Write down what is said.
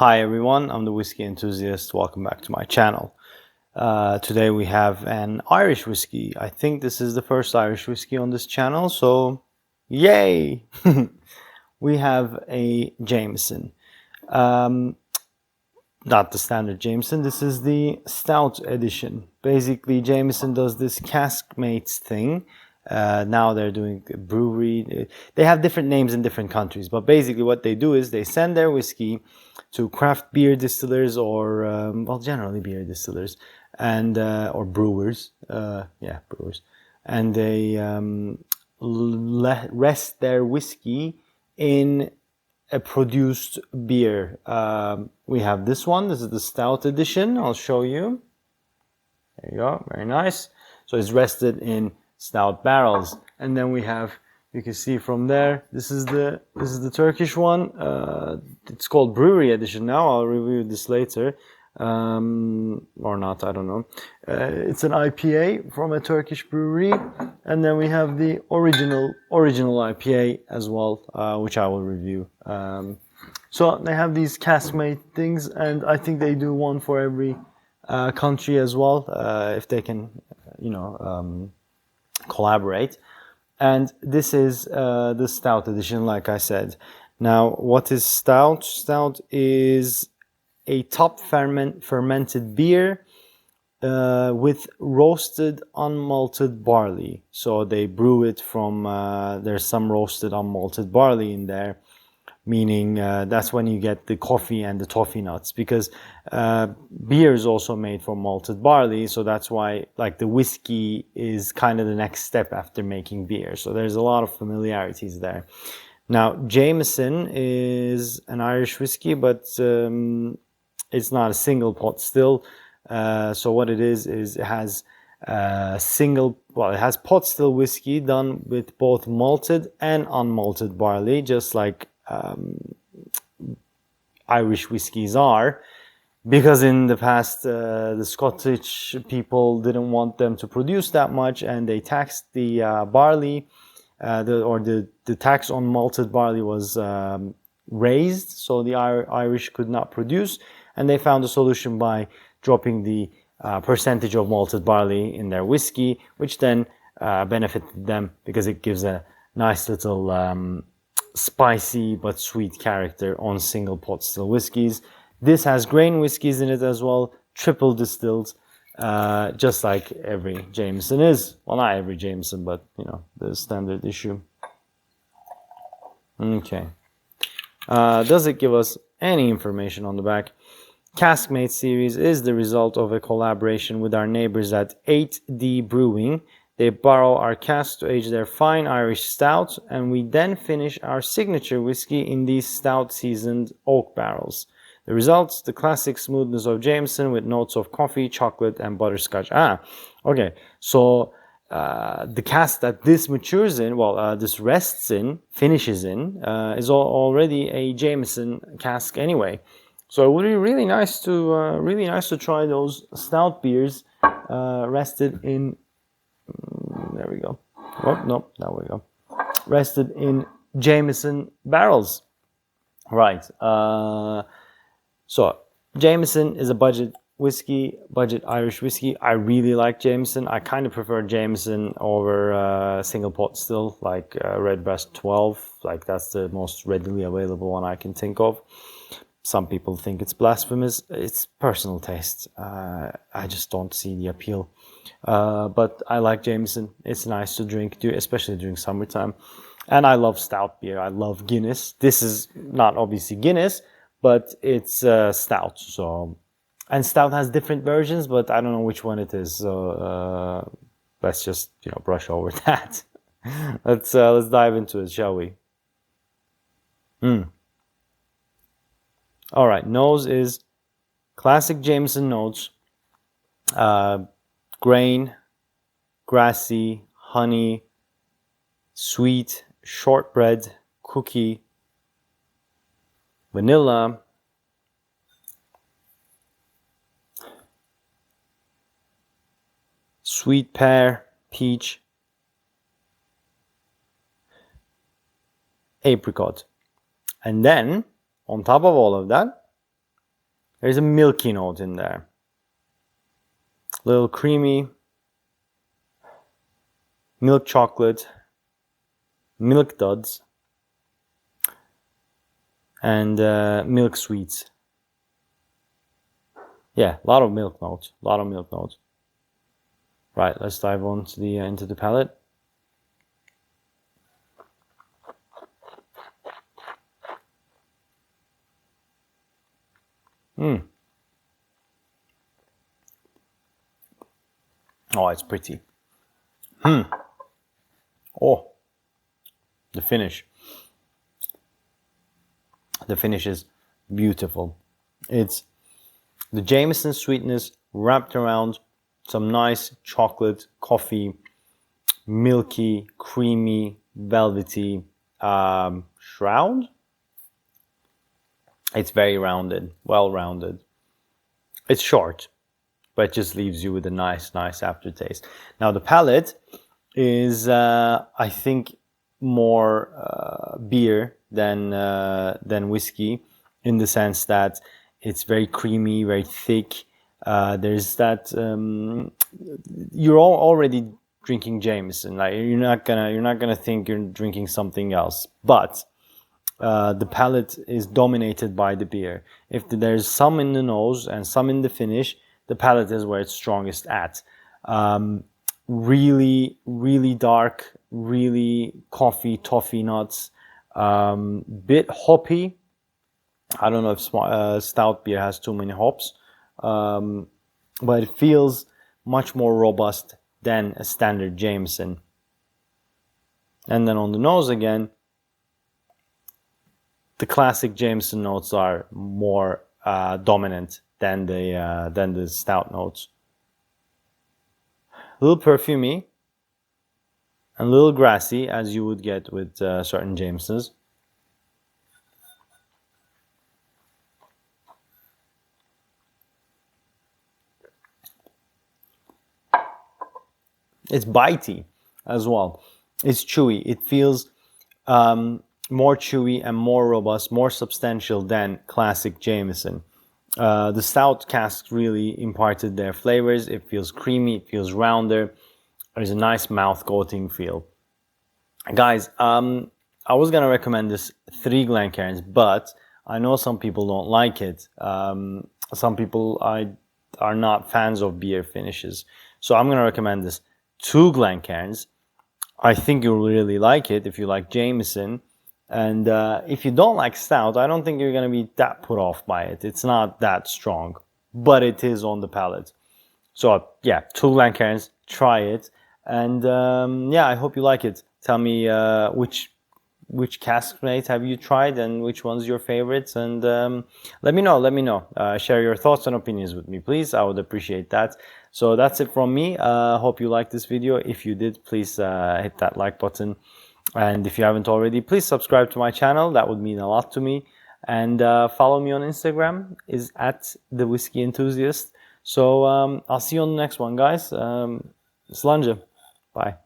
Hi everyone, I'm the whiskey enthusiast. Welcome back to my channel. Today we have an Irish whiskey. I think this is the first Irish whiskey on this channel, so yay! We have a Jameson. Not the standard Jameson, this is the Stout Edition. Basically, Jameson does this Caskmates thing. Now they're doing a brewery. They have different names in different countries, but basically what they do is they send their whiskey to craft beer distillers or, well, generally beer distillers and or brewers. Brewers. And they rest their whiskey in a produced beer. We have this one. This is the Stout Edition. I'll show you. There you go. Very nice. So it's rested in stout barrels, and then we have, you can see from there, this is the Turkish one. It's called Brewery Edition now. I'll review this later, or not, I don't know. It's an IPA from a Turkish brewery, and then we have the original IPA as well, which I will review. So they have these Caskmate things, and I think they do one for every country as well, if they can, collaborate. And this is the Stout Edition, like I said. Now, what is stout? Stout is a top fermented beer with roasted unmalted barley. So they brew it from, there's some roasted unmalted barley in there, meaning that's when you get the coffee and the toffee nuts, because beer is also made from malted barley, so that's why like the whiskey is kind of the next step after making beer. So there's a lot of familiarities there. Now, Jameson is an Irish whiskey, but it's not a single pot still. So what it is it has it has pot still whiskey done with both malted and unmalted barley, just like Irish whiskies are, because in the past the Scottish people didn't want them to produce that much, and they taxed the barley, the tax on malted barley was raised, so the Irish could not produce, and they found a solution by dropping the percentage of malted barley in their whiskey, which then benefited them because it gives a nice little spicy but sweet character on single pot still whiskies. This has grain whiskies in it as well, triple distilled, just like every Jameson is. Well, not every Jameson, but the standard issue. Okay. Does it give us any information on the back? Caskmates series is the result of a collaboration with our neighbors at 8D Brewing. They borrow our casks to age their fine Irish stouts, and we then finish our signature whiskey in these stout seasoned oak barrels. The results, the classic smoothness of Jameson with notes of coffee, chocolate, and butterscotch. Okay. So the cask that this matures in, this rests in, finishes in, is already a Jameson cask anyway. So it would be really nice to try those stout beers rested in. There we go. Oh, no, there we go. Rested in Jameson barrels. Right. So Jameson is a budget whiskey, budget Irish whiskey. I really like Jameson. I kind of prefer Jameson over single pot still, like Redbreast 12. Like that's the most readily available one I can think of. Some people think it's blasphemous. It's personal taste. I just don't see the appeal. But I like Jameson. It's nice to drink, especially during summertime. And I love stout beer. I love Guinness. This is not obviously Guinness, but it's stout. So, and stout has different versions, but I don't know which one it is. So let's just brush over that. Let's dive into it, shall we? All right, nose is classic Jameson notes. Grain, grassy, honey, sweet, shortbread, cookie, vanilla, sweet pear, peach, apricot. And then, on top of all of that, There's a milky note in there. A little creamy, milk chocolate, milk duds, and milk sweets. Yeah, a lot of milk notes. A lot of milk notes. Right, let's dive on to the into the palate. Oh, it's pretty. Oh, the finish. The finish is beautiful. It's the Jameson sweetness wrapped around some nice chocolate, coffee, milky, creamy, velvety shroud. It's very rounded, well-rounded. It's short, but it just leaves you with a nice aftertaste. Now the palate is, I think, more beer than whiskey, in the sense that it's very creamy, very thick. There's that you're already drinking Jameson. Like you're not gonna think you're drinking something else, but the palate is dominated by the beer. If there's some in the nose and some in the finish, the palate is where it's strongest at. Really dark, really coffee, toffee nuts, bit hoppy. I don't know if stout beer has too many hops, but it feels much more robust than a standard Jameson. And then on the nose again, the classic Jameson notes are more dominant than the stout notes. A little perfumey and a little grassy, as you would get with certain Jamesons. It's bitey as well. It's chewy. It feels more chewy and more robust, more substantial than classic Jameson. The stout casks really imparted their flavors. It feels creamy, it feels rounder. There's a nice mouth coating feel. Guys, I was gonna recommend this 3 Glencairns, but I know some people don't like it. Some people are not fans of beer finishes. So I'm gonna recommend this 2 Glencairns. I think you'll really like it if you like Jameson. And if you don't like stout, I don't think you're going to be that put off by it. It's not that strong, but it is on the palate. So yeah, 2 Glencairns, try it. And yeah, I hope you like it. Tell me which Caskmates have you tried and which one's your favorites, and let me know. Share your thoughts and opinions with me, please. I would appreciate that. So that's it from me. Hope you liked this video. If you did, please hit that like button, and if you haven't already, please subscribe to my channel. That would mean a lot to me. And follow me on Instagram, is at the Whiskey Enthusiast. So I'll see you on the next one, guys. Slanje. Bye.